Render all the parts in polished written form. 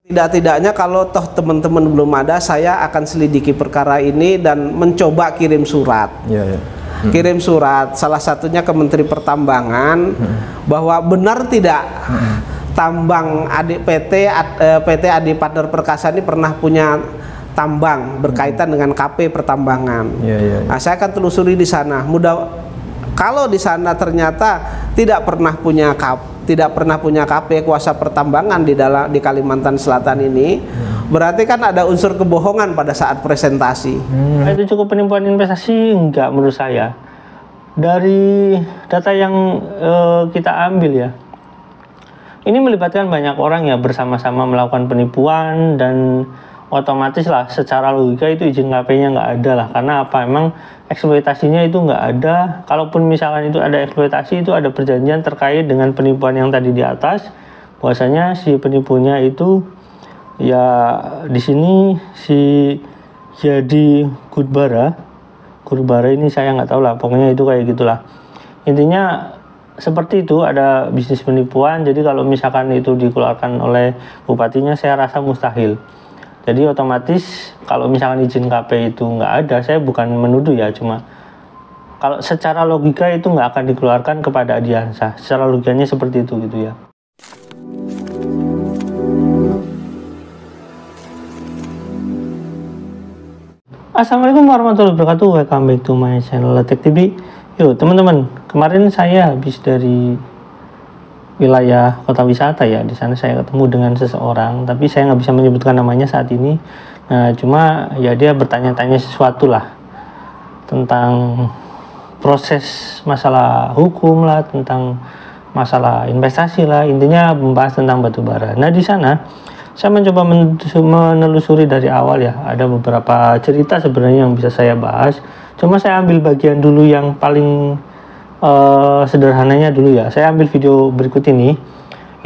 Tidak-tidaknya kalau toh teman-teman belum ada, saya akan selidiki perkara ini dan mencoba kirim surat. Kirim surat, salah satunya ke Menteri Pertambangan, bahwa benar tidak tambang PT Adi Partner Perkasa ini pernah punya tambang berkaitan dengan KP pertambangan. Nah, saya akan telusuri di sana. Kalau di sana ternyata tidak pernah punya KP kuasa pertambangan di Kalimantan Selatan ini, berarti kan ada unsur kebohongan pada saat presentasi. Itu cukup penipuan investasi? Enggak, menurut saya. Dari data yang kita ambil ya, ini melibatkan banyak orang ya bersama-sama melakukan penipuan, dan otomatis lah secara logika itu izin KP-nya nggak ada lah. Karena apa? Emang eksploitasinya itu nggak ada. Kalaupun misalkan itu ada eksploitasi, itu ada perjanjian terkait dengan penipuan yang tadi di atas, bahwasanya si penipunya itu ya di sini si jadi Gudbara ini saya nggak tahu lah, pokoknya itu kayak gitulah. Intinya seperti itu, ada bisnis penipuan. Jadi kalau misalkan itu dikeluarkan oleh bupatinya, saya rasa mustahil. Jadi otomatis kalau misalkan izin KP itu nggak ada, saya bukan menuduh ya, cuma kalau secara logika itu nggak akan dikeluarkan kepada Adiansa. Secara logikanya seperti itu gitu ya. Assalamualaikum warahmatullahi wabarakatuh. Welcome back to my channel Letek TV. Yuk teman-teman, kemarin saya habis dari wilayah kota wisata ya. Di sana saya ketemu dengan seseorang, tapi saya nggak bisa menyebutkan namanya saat ini. Nah, cuma ya dia bertanya-tanya sesuatu lah tentang proses masalah hukum lah, tentang masalah investasi lah, intinya membahas tentang batu bara. Nah, di sana saya mencoba menelusuri dari awal ya. Ada beberapa cerita sebenarnya yang bisa saya bahas. Cuma saya ambil bagian dulu yang paling sederhananya dulu ya. Saya ambil video berikut ini.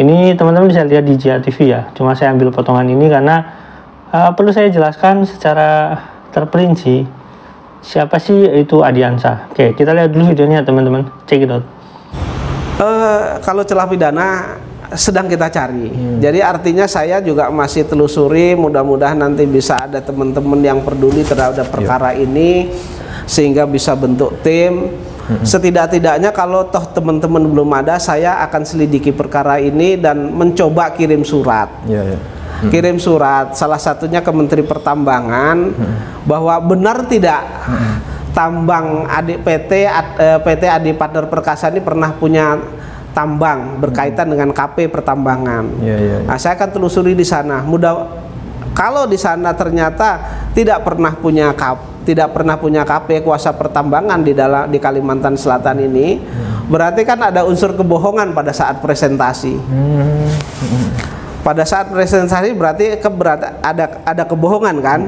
Ini teman-teman bisa lihat di Jia TV ya. Cuma saya ambil potongan ini karena perlu saya jelaskan secara terperinci siapa sih itu Adiansa. Oke, kita lihat dulu videonya teman-teman. Check it out. Kalau celah pidana sedang kita cari. Jadi artinya saya juga masih telusuri. Mudah-mudahan nanti bisa ada teman-teman yang peduli terhadap perkara ini sehingga bisa bentuk tim. Setidak-tidaknya kalau toh teman-teman belum ada, saya akan selidiki perkara ini dan mencoba kirim surat. Kirim surat, salah satunya ke Menteri Pertambangan, bahwa benar tidak tambang PT Adi Partner Perkasa ini pernah punya tambang berkaitan dengan KP pertambangan. Nah, saya akan telusuri di sana. Kalau di sana ternyata tidak pernah punya KP kuasa pertambangan di Kalimantan Selatan ini, berarti kan ada unsur kebohongan pada saat presentasi. Pada saat presentasi berarti ada kebohongan kan.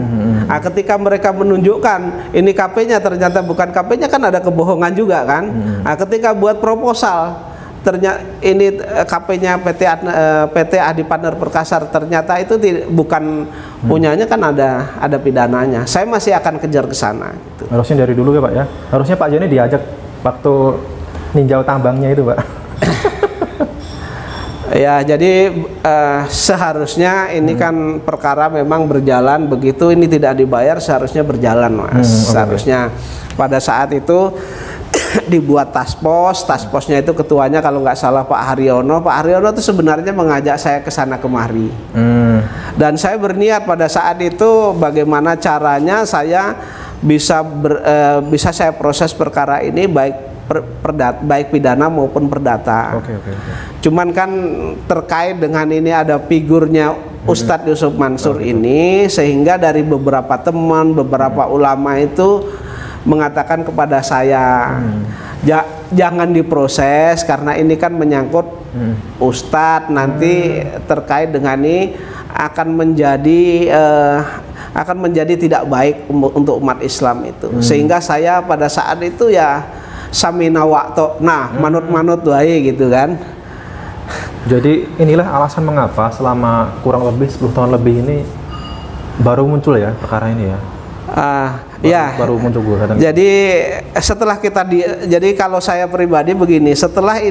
Nah, ketika mereka menunjukkan ini KP-nya ternyata bukan KP-nya, kan ada kebohongan juga kan. Nah, ketika buat proposal ternyata ini KP-nya PT Adi Partner Perkasa, ternyata itu bukan punyanya, kan ada pidananya. Saya masih akan kejar ke sana gitu. Harusnya dari dulu ya Pak ya. Harusnya Pak Joni diajak waktu ninjau tambangnya itu Pak. Ya, jadi seharusnya ini kan perkara memang berjalan begitu, ini tidak dibayar, seharusnya berjalan Mas. Seharusnya pada saat itu dibuat tasposnya itu ketuanya kalau nggak salah Pak Haryono. Pak Haryono itu sebenarnya mengajak saya ke sana kemari. Dan saya berniat pada saat itu bagaimana caranya saya bisa saya proses perkara ini baik pidana maupun perdata. Cuman kan terkait dengan ini ada figurnya Ustadz Yusuf Mansur ini, sehingga dari beberapa teman, beberapa ulama itu mengatakan kepada saya, jangan diproses karena ini kan menyangkut Ustadz, nanti terkait dengan ini akan menjadi tidak baik untuk umat Islam itu. Sehingga saya pada saat itu ya samina wa'tona, manut-manut wae gitu kan. Jadi inilah alasan mengapa selama kurang lebih 10 tahun lebih ini baru muncul ya perkara ini ya. Baru muncul Jadi setelah jadi kalau saya pribadi begini, setelah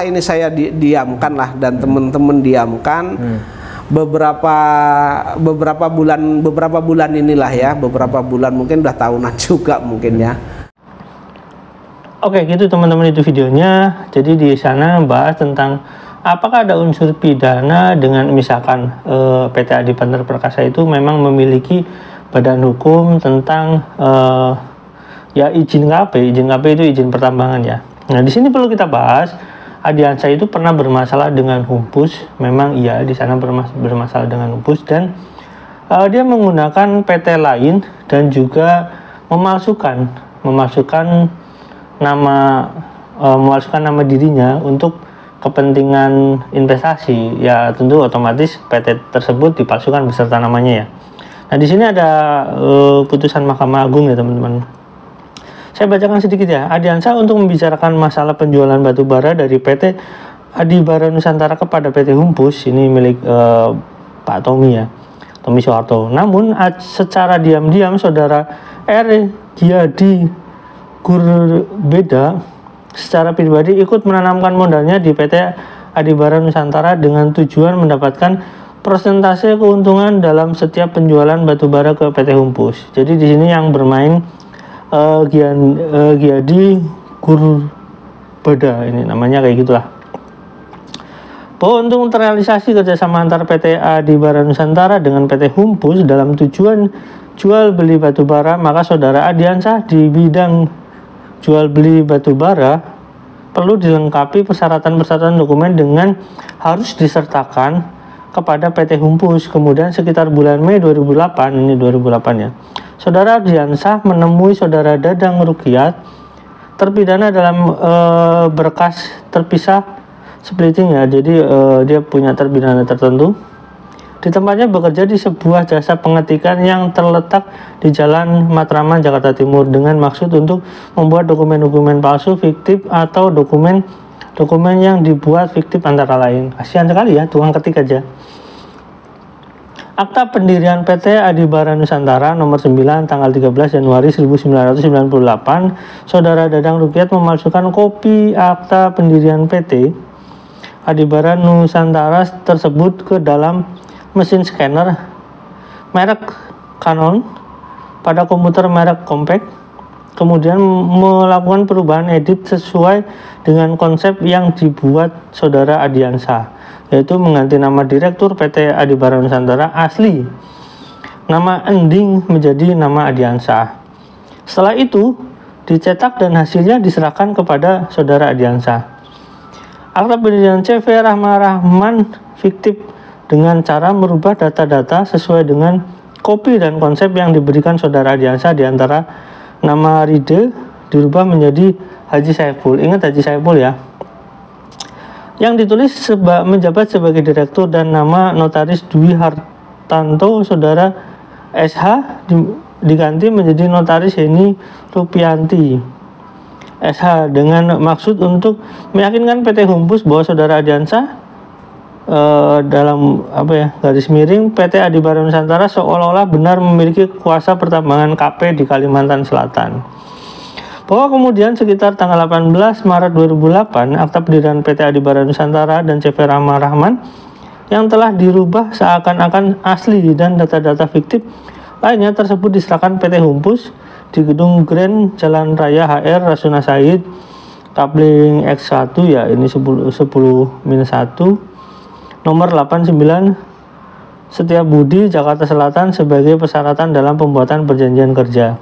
ini saya diamkan lah dan teman-teman diamkan, beberapa bulan inilah ya, beberapa bulan, mungkin udah tahunan juga mungkin ya. Oke, gitu teman-teman, itu videonya. Jadi di sana bahas tentang apakah ada unsur pidana dengan misalkan PT Adi Banter Perkasa itu memang memiliki badan hukum tentang ya izin KP. Izin KP itu izin pertambangan ya. Nah, di sini perlu kita bahas, Adiansa itu pernah bermasalah dengan Humpus. Memang iya, di sana bermasalah dengan Humpus, dan dia menggunakan PT lain dan juga memalsukan nama dirinya untuk kepentingan investasi. Ya tentu otomatis PT tersebut dipalsukan beserta namanya ya. Nah, di sini ada putusan Mahkamah Agung ya teman-teman. Saya bacakan sedikit ya. Adiansa untuk membicarakan masalah penjualan batu bara dari PT Adi Bara Nusantara kepada PT Humpus, ini milik Pak Tommy ya, Tommy Soeharto. Namun secara diam-diam saudara R. Giadi Gurbeda secara pribadi ikut menanamkan modalnya di PT Adi Bara Nusantara dengan tujuan mendapatkan persentase keuntungan dalam setiap penjualan batu bara ke PT Humpus. Jadi di sini yang bermain Giadi Gurbeda, ini namanya kayak gitulah. Bahwa untuk terrealisasi kerjasama antar PT Adi Bara Nusantara dengan PT Humpus dalam tujuan jual beli batu bara, maka saudara Adiansa di bidang jual beli batu bara perlu dilengkapi persyaratan dokumen dengan harus disertakan kepada PT Humpus. Kemudian sekitar bulan Mei 2008, ini 2008 ya, saudara Adiansa menemui saudara Dadang Rukiat terpidana dalam berkas terpisah splitting ya. Jadi dia punya terpidana tertentu. Di tempatnya bekerja di sebuah jasa pengetikan yang terletak di Jalan Matraman, Jakarta Timur, dengan maksud untuk membuat dokumen-dokumen palsu, fiktif, atau dokumen yang dibuat fiktif antara lain. Kasihan sekali ya, tukang ketik aja. Akta pendirian PT Adi Bara Nusantara nomor 9 tanggal 13 Januari 1998, saudara Dadang Rukiat memalsukan kopi akta pendirian PT Adi Bara Nusantara tersebut ke dalam mesin scanner merek Canon pada komputer merek Compaq, kemudian melakukan perubahan edit sesuai dengan konsep yang dibuat saudara Adiansa, yaitu mengganti nama direktur PT Adi Bara Nusantara asli, nama ending, menjadi nama Adiansa. Setelah itu dicetak dan hasilnya diserahkan kepada saudara Adiansa. Akta pendirian CV Rahman fiktif dengan cara merubah data-data sesuai dengan kopi dan konsep yang diberikan saudara Adiansa, diantara nama Ride dirubah menjadi Haji Saiful. Ingat Haji Saiful ya, yang ditulis menjabat sebagai direktur, dan nama notaris Dwi Hartanto saudara SH diganti menjadi notaris Heni Rupianti SH, dengan maksud untuk meyakinkan PT Humpus bahwa saudara Adiansa dalam garis miring PT Adi Bara Nusantara seolah-olah benar memiliki kuasa pertambangan KP di Kalimantan Selatan. Bahwa kemudian sekitar tanggal 18 Maret 2008, akta pendirian PT Adi Bara Nusantara dan CV Rahman yang telah dirubah seakan-akan asli dan data-data fiktif lainnya tersebut diserahkan PT Humpus di gedung Grand Jalan Raya HR Rasuna Said, Kapling X1 ya, ini 10-1 nomor 89 Setiabudi, Jakarta Selatan, sebagai persyaratan dalam pembuatan perjanjian kerja.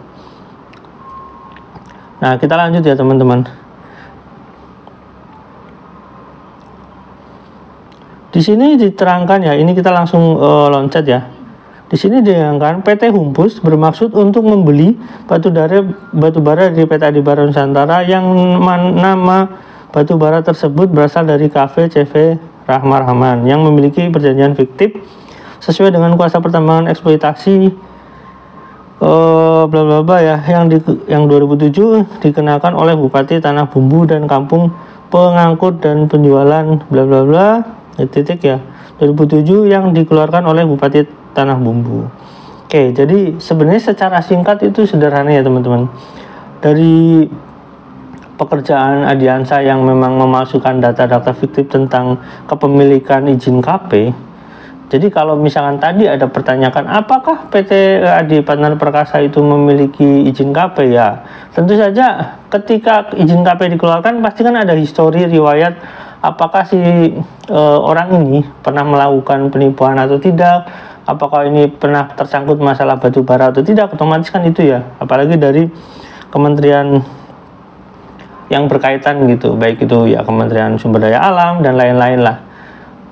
Nah, kita lanjut ya teman-teman. Di sini diterangkan ya, ini kita langsung loncat ya. Di sini diterangkan PT Humpus bermaksud untuk membeli batu bara dari PT Adi Bara Nusantara yang nama batu bara tersebut berasal dari Cafe CV Rahman yang memiliki perjanjian fiktif sesuai dengan kuasa pertambangan eksploitasi bla bla bla ya, yang 2007 dikenakan oleh Bupati Tanah Bumbu dan Kampung Pengangkut dan Penjualan bla bla bla titik ya 2007 yang dikeluarkan oleh Bupati Tanah Bumbu. Oke, jadi sebenarnya secara singkat itu sederhana ya teman-teman. Dari pekerjaan Adiansa yang memang memasukkan data-data fiktif tentang kepemilikan izin KP, Jadi kalau misalkan tadi ada pertanyaan apakah PT Adi Partner Perkasa itu memiliki izin KP, ya tentu saja ketika izin KP dikeluarkan pasti kan ada histori riwayat apakah si orang ini pernah melakukan penipuan atau tidak, apakah ini pernah tersangkut masalah batu bara atau tidak, otomatis kan itu ya, apalagi dari kementerian yang berkaitan gitu, baik itu ya Kementerian Sumber Daya Alam dan lain-lain lah,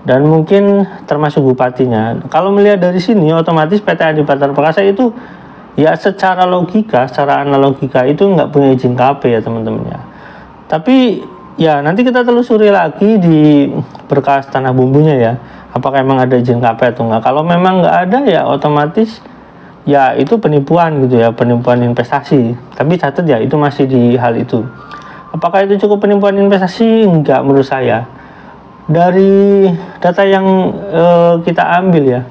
dan mungkin termasuk bupatinya. Kalau melihat dari sini otomatis PT Adi Partner Perkasa itu ya secara logika, secara analogika itu nggak punya izin KP ya teman-teman ya. Tapi ya nanti kita telusuri lagi di berkas tanah bumbunya ya, apakah emang ada izin KP atau enggak. Kalau memang nggak ada ya otomatis ya itu penipuan gitu ya, penipuan investasi. Tapi catat ya itu masih di hal itu. Apakah itu cukup penipuan investasi? Enggak menurut saya. Dari data yang kita ambil ya,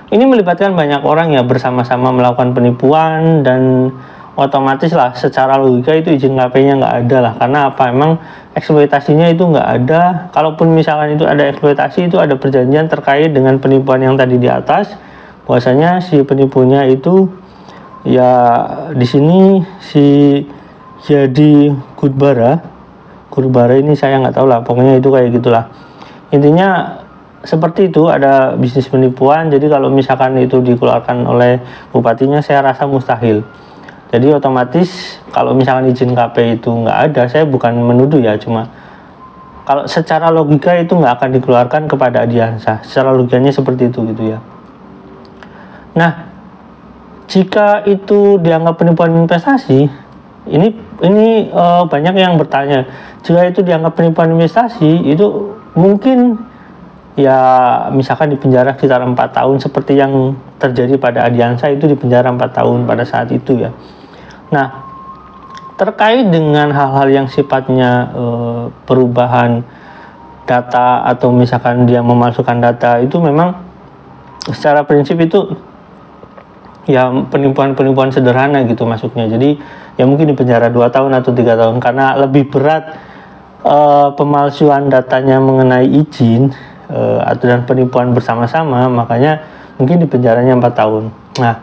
ini melibatkan banyak orang ya bersama-sama melakukan penipuan, dan otomatis lah secara logika itu izin KP-nya nggak ada lah, karena apa, emang eksploitasinya itu nggak ada. Kalaupun misalkan itu ada eksploitasi, itu ada perjanjian terkait dengan penipuan yang tadi di atas, bahwasanya si penipunya itu ya di sini si jadi Gudbara ini saya nggak tahu lah, pokoknya itu kayak gitulah. Intinya seperti itu, ada bisnis penipuan. Jadi kalau misalkan itu dikeluarkan oleh bupatinya, saya rasa mustahil. Jadi otomatis kalau misalkan izin KP itu nggak ada, saya bukan menuduh ya, cuma kalau secara logika itu nggak akan dikeluarkan kepada Adiansa. Secara logikanya seperti itu gitu ya. Nah, jika itu dianggap penipuan investasi, ini banyak yang bertanya, jika itu dianggap penipuan investasi, itu mungkin ya misalkan di penjara sekitar 4 tahun seperti yang terjadi pada Adiansa, itu di penjara 4 tahun pada saat itu ya. Nah, terkait dengan hal-hal yang sifatnya perubahan data atau misalkan dia memasukkan data, itu memang secara prinsip itu ya penipuan-penipuan sederhana gitu masuknya. Jadi ya mungkin di penjara 2 tahun atau 3 tahun, karena lebih berat pemalsuan datanya mengenai izin atau dan penipuan bersama-sama, makanya mungkin di penjaranya 4 tahun. Nah,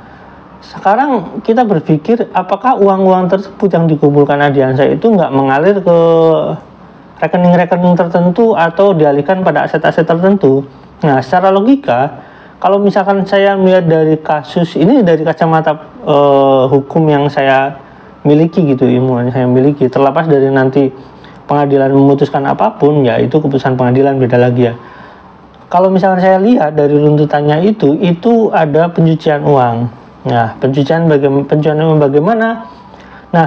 sekarang kita berpikir apakah uang-uang tersebut yang dikumpulkan Adiansa itu nggak mengalir ke rekening-rekening tertentu atau dialihkan pada aset-aset tertentu. Nah, secara logika, kalau misalkan saya melihat dari kasus ini dari kacamata hukum yang saya miliki gitu, ilmu yang saya miliki, terlepas dari nanti pengadilan memutuskan apapun, ya itu keputusan pengadilan, beda lagi ya. Kalau misalkan saya lihat dari runtutannya itu ada pencucian uang. Nah, pencucian uang bagaimana? Nah,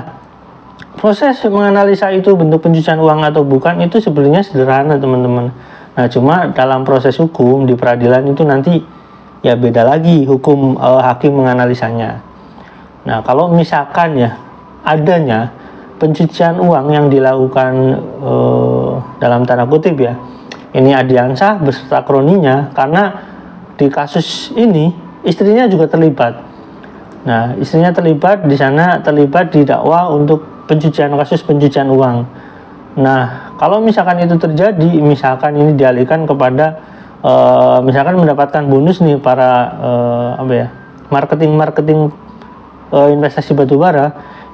proses menganalisa itu bentuk pencucian uang atau bukan itu sebenarnya sederhana teman-teman. Nah, cuma dalam proses hukum di peradilan itu nanti ya beda lagi hukum hakim menganalisanya. Nah, kalau misalkan ya adanya pencucian uang yang dilakukan dalam tanda kutip ya, ini Adiansa beserta kroninya, karena di kasus ini istrinya juga terlibat. Nah, istrinya terlibat di sana, terlibat didakwa untuk kasus pencucian uang. Nah, kalau misalkan itu terjadi, misalkan ini dialihkan kepada misalkan mendapatkan bonus nih para marketing investasi batubara,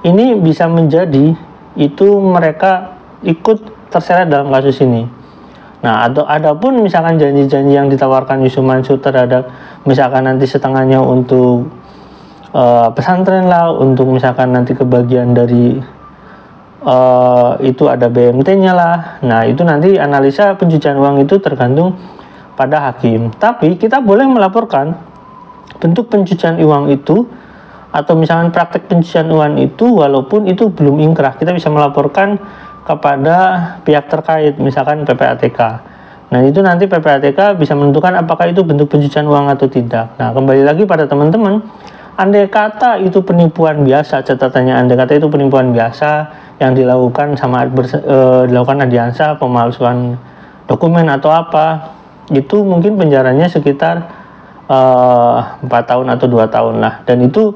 ini bisa menjadi itu mereka ikut terseret dalam kasus ini. Nah, adapun misalkan janji-janji yang ditawarkan Yusuf Mansur terhadap misalkan nanti setengahnya untuk pesantren lah, untuk misalkan nanti kebagian dari itu ada BMT-nya lah. Nah, itu nanti analisa pencucian uang itu tergantung pada hakim. Tapi kita boleh melaporkan bentuk pencucian uang itu atau misalkan praktek pencucian uang itu walaupun itu belum inkrah. Kita bisa melaporkan kepada pihak terkait, misalkan PPATK. Nah, itu nanti PPATK bisa menentukan apakah itu bentuk pencucian uang atau tidak. Nah, kembali lagi pada teman-teman, andai kata itu penipuan biasa, catatannya andai kata itu penipuan biasa yang dilakukan dilakukan Adiansa, pemalsuan dokumen atau apa, itu mungkin penjaranya sekitar 4 tahun atau 2 tahun lah, dan itu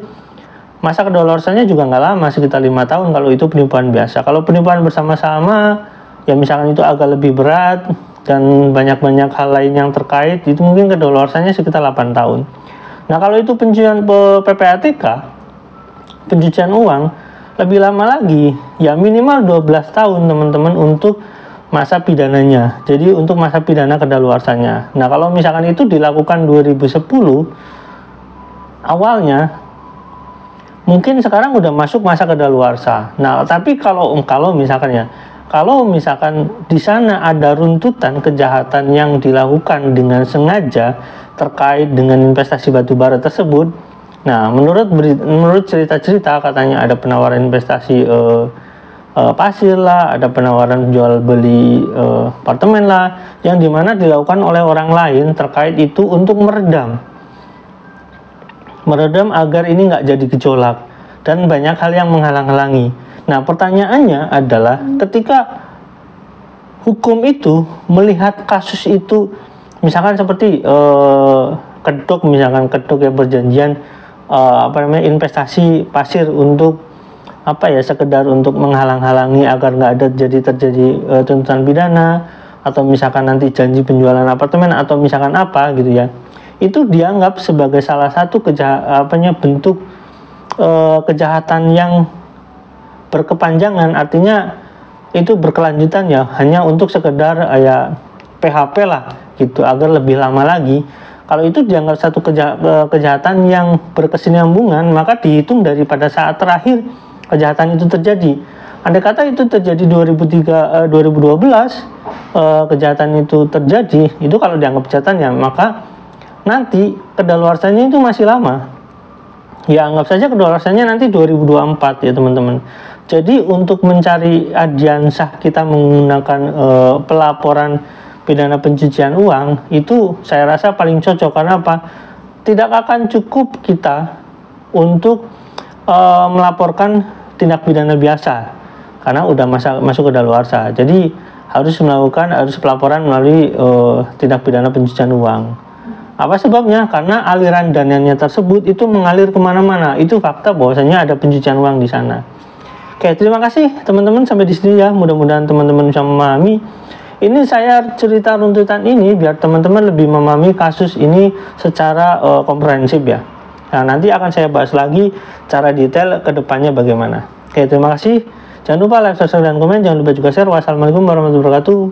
masa kedaluarsanya juga nggak lama, sekitar 5 tahun kalau itu penipuan biasa. Kalau penipuan bersama-sama ya misalkan itu agak lebih berat, dan banyak-banyak hal lain yang terkait, itu mungkin kedaluarsanya sekitar 8 tahun. Nah, kalau itu pencucian PPATK, pencucian uang, lebih lama lagi, ya minimal 12 tahun teman-teman untuk masa pidananya. Jadi untuk masa pidana kedaluarsanya. Nah, kalau misalkan itu dilakukan 2010 awalnya, mungkin sekarang udah masuk masa kedaluarsa. Nah, tapi kalau misalkan di sana ada runtutan kejahatan yang dilakukan dengan sengaja terkait dengan investasi batubara tersebut. Nah, menurut cerita-cerita katanya ada penawaran investasi pasir lah, ada penawaran jual beli apartemen lah, yang dimana dilakukan oleh orang lain terkait itu untuk meredam agar ini nggak jadi gejolak dan banyak hal yang menghalang-halangi. Nah, pertanyaannya adalah ketika hukum itu melihat kasus itu, misalkan seperti kedok yang berjanjian investasi pasir untuk sekedar untuk menghalang-halangi agar nggak ada terjadi tuntutan pidana, atau misalkan nanti janji penjualan apartemen atau misalkan apa gitu ya, itu dianggap sebagai salah satu bentuk kejahatan yang berkepanjangan, artinya itu berkelanjutan ya, hanya untuk sekedar PHP lah gitu agar lebih lama lagi. Kalau itu dianggap satu kejahatan yang berkesinambungan, maka dihitung daripada saat terakhir kejahatan itu terjadi. Andai kata itu terjadi 2012 kejahatan itu terjadi, itu kalau dianggap kejahatan ya, maka nanti kedaluarsanya itu masih lama. Ya, anggap saja kedaluarsanya nanti 2024 ya teman-teman. Jadi untuk mencari adian sah kita menggunakan pelaporan pidana pencucian uang, itu saya rasa paling cocok. Karena apa? Tidak akan cukup kita untuk melaporkan tindak pidana biasa, karena udah masuk kedaluarsa. Jadi harus pelaporan melalui tindak pidana pencucian uang. Apa sebabnya? Karena aliran dananya tersebut itu mengalir kemana-mana. Itu fakta bahwasanya ada pencucian uang di sana. Oke, terima kasih teman-teman sampai di sini ya. Mudah-mudahan teman-teman bisa memahami. Ini saya cerita runtutan ini biar teman-teman lebih memahami kasus ini secara komprehensif ya. Nah, nanti akan saya bahas lagi cara detail ke depannya bagaimana. Oke, terima kasih. Jangan lupa like, subscribe, dan komen. Jangan lupa juga share. Wassalamualaikum warahmatullahi wabarakatuh.